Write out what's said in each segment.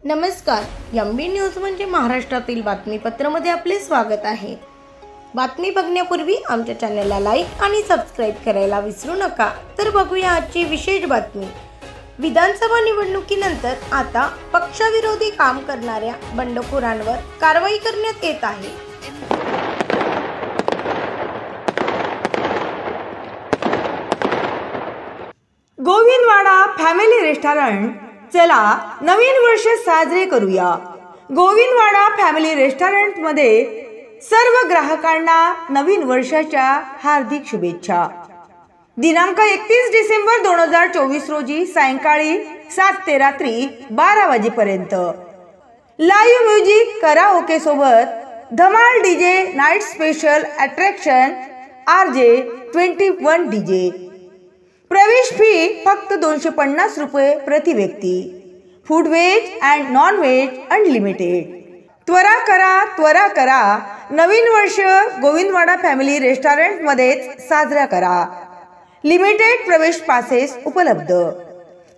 नमस्कार, MB news म्हणजे महाराष्ट्रातील बातमीपत्रामध्ये आपले स्वागत आहे। बातमी बघण्यापूर्वी आमच्या चॅनलला लाईक आणि सबस्क्राइब करायला विसरू नका। तर बघूया आजची विशेष बातमी। विधानसभा निवडणुकीनंतर आता पक्षविरोधी काम करणाऱ्या बंडखोरांवर कारवाई करण्यात येत आहे। गोविंदवाडा फॅमिली रेस्टॉरंट, चला नवीन वर्ष साजरे करूया। गोविंदवाडा फॅमिली रेस्टॉरंट मध्ये सर्व ग्राहकांना नवीन वर्षाच्या हार्दिक शुभेच्छा। दिनांक 31 डिसेंबर 2024 रोजी सायंकाळी 7 ते रात्री 12 वाजेपर्यंत लाईव्ह म्युझिक कराओके सोबत धमाल DJ night special attraction RJ 21 DJ. प्रवेश फी फक्त 250 रुपये प्रति व्यक्ती। Food veg and non veg unlimited. त्वरा करा, नवीन वर्ष गोविंदवाडा फॅमिली रेस्टॉरंट मध्येच साजरा करा। लिमिटेड प्रवेश पासेस उपलब्ध।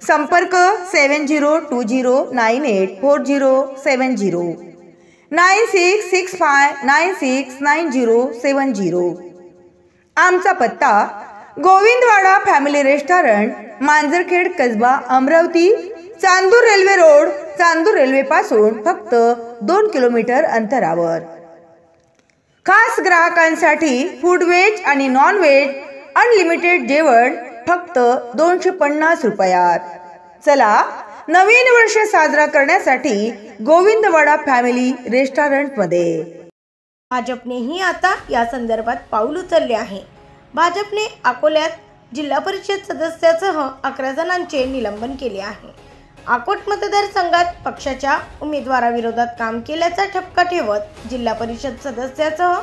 संपर्क 7020984070 9665969070। आमचा पत्ता गोविंदवाडा फॅमिली रेस्टॉरंट, मांजरखेड कसबा, Amravati. Chandur railway road, Chandur railway पासून फक्त 2 किलोमीटर अंतरावर। खास ग्राहकांसाठी फूड वेज आणि नॉन वेज अनलिमिटेड जेवण फक्त 250 रुपयात। चला नवीन वर्ष साजरा करण्यासाठी गोविंदवाडा फॅमिली रेस्टॉरंट मध्ये। भाजपनेही आता या संदर्भात पाऊल उचलले आहे। भाजपने अकोल्यात जिल्हा परिषद सदस्यासह 11 जणांचे निलंबन केले आहे। अकोट मतदारसंघात पक्षाच्या उमेदवाराविरोधात काम केल्याचा ठपका ठेवत जिल्हा परिषद सदस्यासह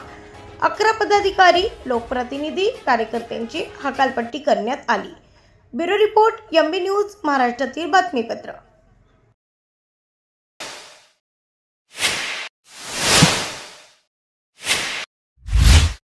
11 पदाधिकारी, लोकप्रतिनिधी, कार्यकर्त्यांची हकालपट्टी करण्यात आली। ब्युरो रिपोर्ट, एमबी न्यूज, महाराष्ट्रातील बातमीपत्र।